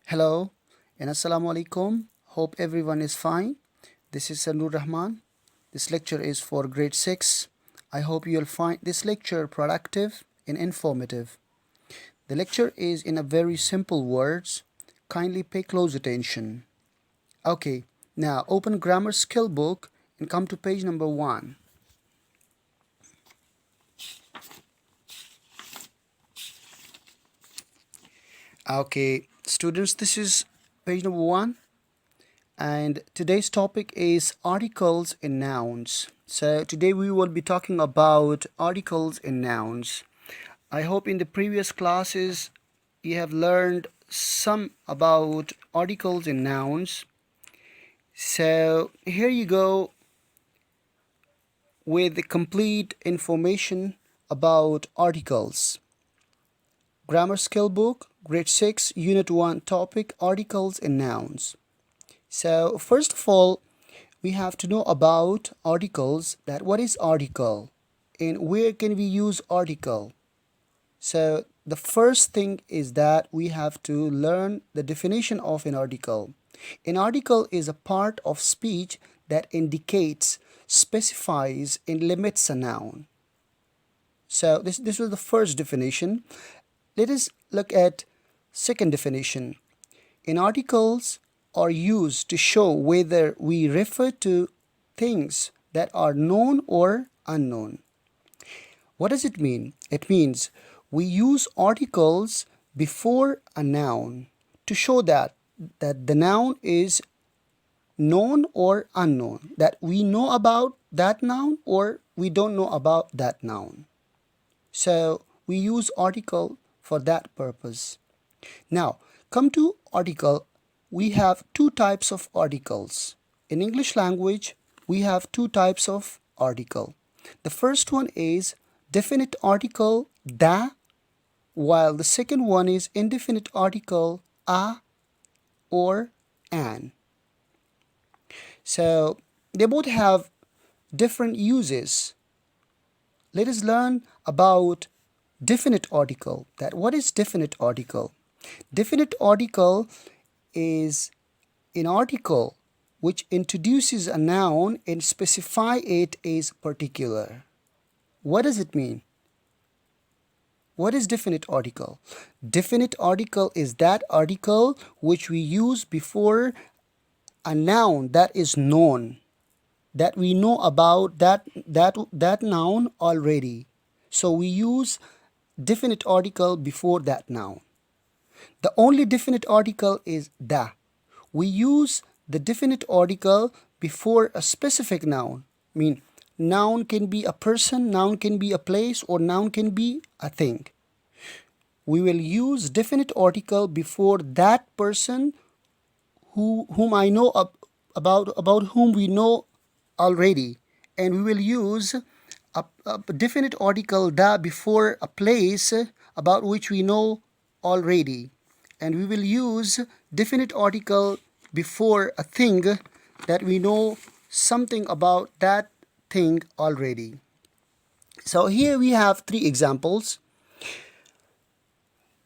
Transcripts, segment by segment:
Hello and Assalamu alaikum. Hope everyone is fine. This is Sanur Rahman. This lecture is for grade 6. I hope you'll find this lecture productive and informative. The lecture is in a very simple words. Kindly pay close attention. Okay, now open grammar skill book and come to page number 1. Okay, students, this is page number 1. And today's topic is articles and nouns. So today we will be talking about articles and nouns. I hope in the previous classes you have learned some about articles and nouns. So here you go with the complete information about articles. Grammar skill book, grade 6, unit 1, topic articles and nouns. So first of all, we have to know about articles, that what is article and where can we use article. So the first thing is that we have to learn the definition of an article. An article is a part of speech that indicates, specifies and limits a noun. So this was the first definition. Let us look at second definition. In articles are used to show whether we refer to things that are known or unknown. What does it mean? It means we use articles before a noun to show that the noun is known or unknown, that we know about that noun or we don't know about that noun. So we use article for that purpose. Now, come to article. We have two types of articles. In English language, we have two types of article. The first one is definite article da, while the second one is indefinite article a or an. So they both have different uses. Let us learn about definite article. That what is definite article? Definite article is an article which introduces a noun and specify it as particular. What does it mean? What is definite article? Definite article is that article which we use before a noun that is known, that we know about that noun already. So we use definite article before that noun. The only definite article is da. We use the definite article before a specific noun. I mean, noun can be a person, noun can be a place, or noun can be a thing. We will use definite article before that person whom I know about whom we know already, and we will use a definite article da before a place about which we know already, and we will use definite article before a thing that we know something about that thing already. So here we have three examples.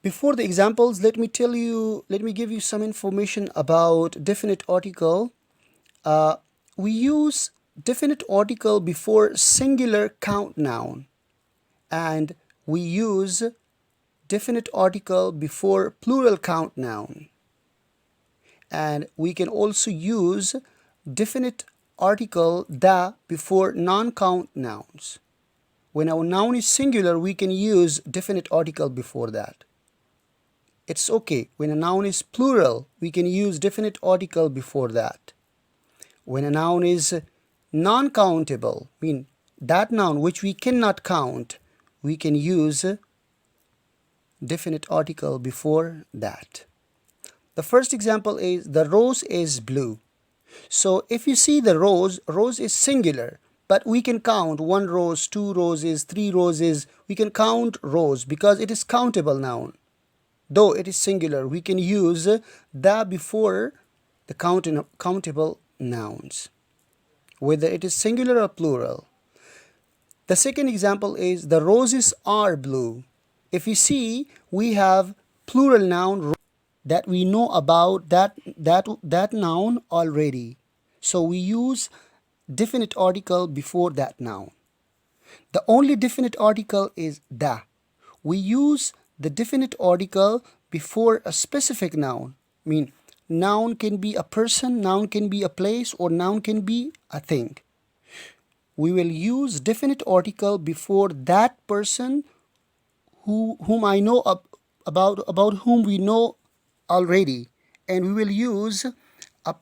Before the examples, let me give you some information about definite article. We use definite article before singular count noun, and we use definite article before plural count noun, and we can also use definite article da before non-count nouns. When our noun is singular, we can use definite article before that. It's okay. When a noun is plural, we can use definite article before that. When a noun is non-countable, mean that noun which we cannot count, we can use definite article before that. The first example is the rose is blue. So if you see the rose is singular, but we can count 1 rose, 2 roses, 3 roses. We can count rose because it is countable noun. Though it is singular, we can use the before the countable nouns, whether it is singular or plural. The second example is the roses are blue. If you see, we have plural noun. that we know about that noun already. So we use definite article before that noun. The only definite article is the. We use the definite article before a specific noun. I mean, noun can be a person, noun can be a place, or noun can be a thing. We will use definite article before that person whom I know about whom we know already, and we will use a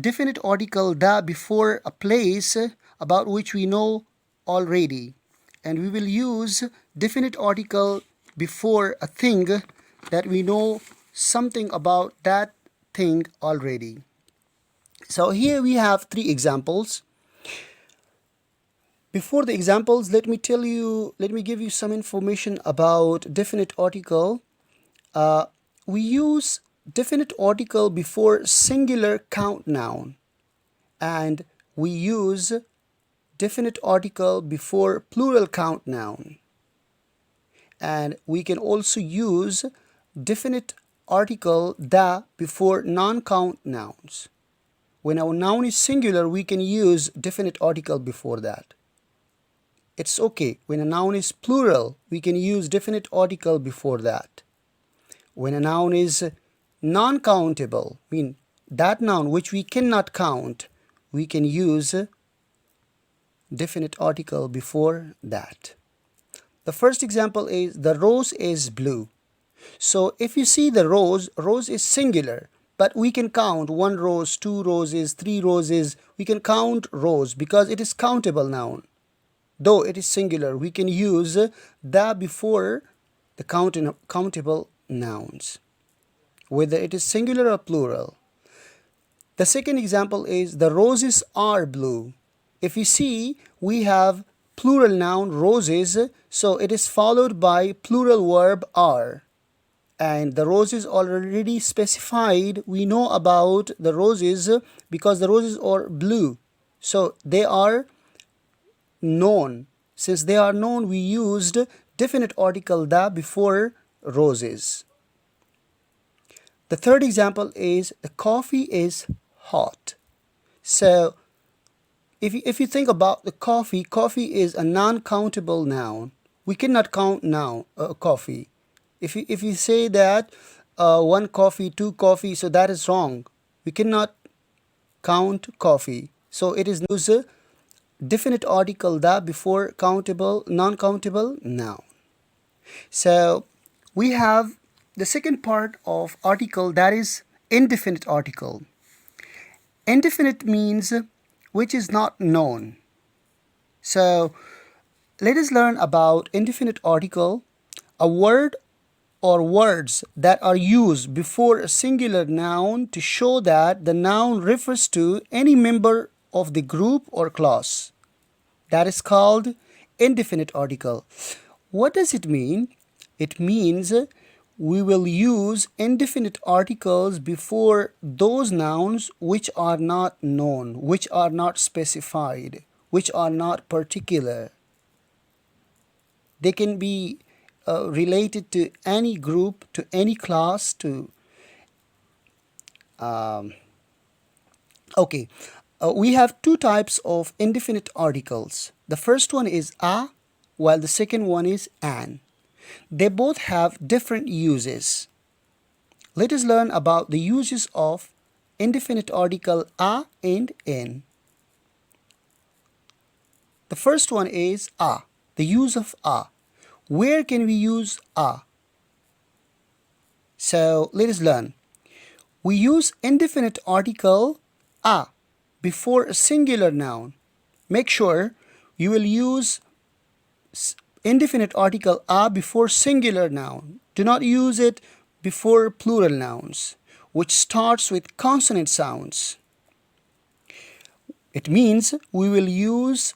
definite article da before a place about which we know already, and we will use definite article before a thing that we know something about that thing already. So here we have three examples. Before the examples, let me give you some information about definite article. We use definite article before singular count noun, and we use definite article before plural count noun, and we can also use definite article da before non-count nouns. When our noun is singular, we can use definite article before that. It's okay. When a noun is plural, we can use definite article before that. When a noun is non-countable, mean that noun which we cannot count, we can use definite article before that. The first example is the rose is blue. So if you see the rose is singular, but we can count one rose, two roses, three roses. We can count rose because it is countable noun. Though it is singular, we can use the before the countable nouns, whether it is singular or plural. The second example is the roses are blue. If you see, we have plural noun roses, so it is followed by plural verb are. And the roses already specified. We know about the roses because the roses are blue. So they are known. Since they are known, we used definite article da before roses. The third example is the coffee is hot. So if you think about the coffee is a non-countable noun. We cannot count coffee. If you say that one coffee, two coffee, so that is wrong. We cannot count coffee. So it is use definite article da before non-countable noun. So we have the second part of article, that is indefinite article. Indefinite means which is not known. So let us learn about indefinite article. A word or words that are used before a singular noun to show that the noun refers to any member of the group or class. That is called indefinite article. What does it mean? It means we will use indefinite articles before those nouns which are not known, which are not specified, which are not particular. They can be related to any group, to any class, to okay. We have two types of indefinite articles. The first one is a, while the second one is an. They both have different uses. Let us learn about the uses of indefinite article a and an. The first one is a, the use of a. Where can we use a? So let us learn. We use indefinite article a before a singular noun. Make sure you will use indefinite article a before singular noun. Do not use it before plural nouns, which starts with consonant sounds. It means we will use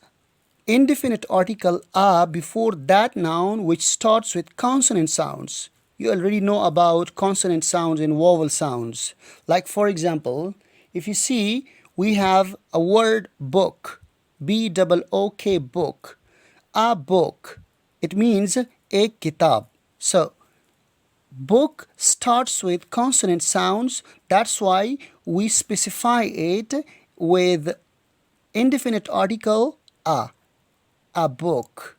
indefinite article a before that noun which starts with consonant sounds. You already know about consonant sounds and vowel sounds. Like for example, if you see, we have a word book, B-O-O-K, book. A book, it means a kitab. So book starts with consonant sounds. That's why we specify it with indefinite article a book.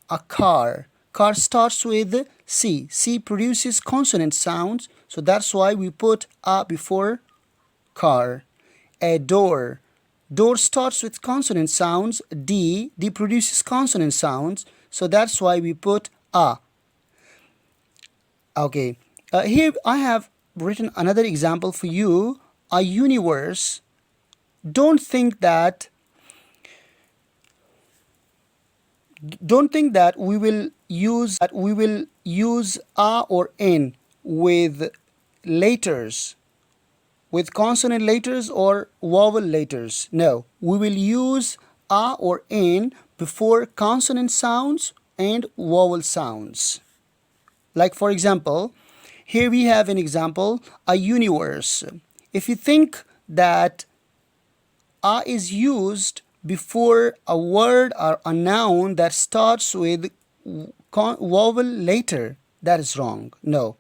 A car. Car starts with C. C produces consonant sounds, so that's why we put a before car. A door. Door starts with consonant sounds. D. D produces consonant sounds, so that's why we put a. Okay. Here I have written another example for you. A universe. Don't think that we will use a or n with letters, with consonant letters or vowel letters. No, we will use a or n before consonant sounds and vowel sounds. Like for example, here we have an example, a universe. If you think that a is used before a word or a noun that starts with vowel letter, that is wrong. No,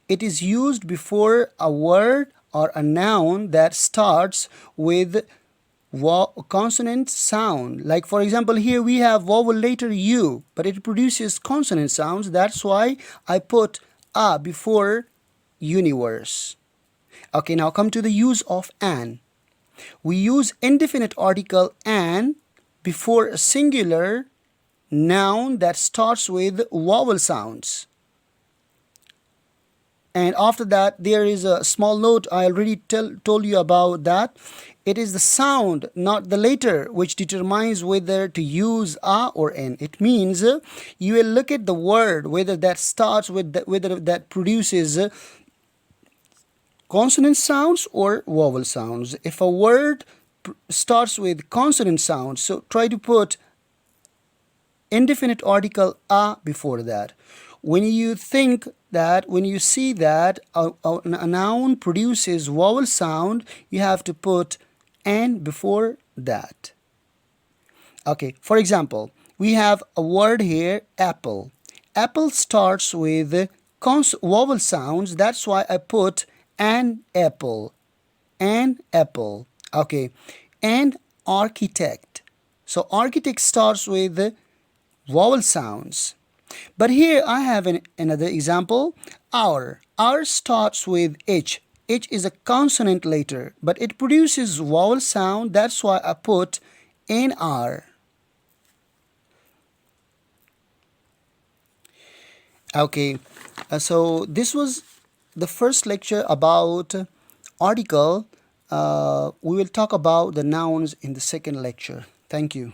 it is used before a word or a noun that starts with consonant sound. Like for example, here we have vowel letter U, but it produces consonant sounds. That's why I put a before universe. Okay, now come to the use of an. We use indefinite article an before a singular noun that starts with vowel sounds. And after that, there is a small note. I already told you about that. It is the sound, not the letter, which determines whether to use a or n. It means you will look at the word, whether that starts with whether that produces consonant sounds or vowel sounds. If a word starts with consonant sounds, so try to put indefinite article a before that. When you see that a noun produces vowel sound, you have to put an before that. Okay, for example, we have a word here, apple. Apple starts with vowel sounds. That's why I put an apple. An apple. Okay, and architect. So architect starts with vowel sounds. But here I have another example. Our starts with H. H is a consonant letter, but it produces vowel sound. That's why I put NR. Okay, so this was the first lecture about article. We will talk about the nouns in the second lecture. Thank you.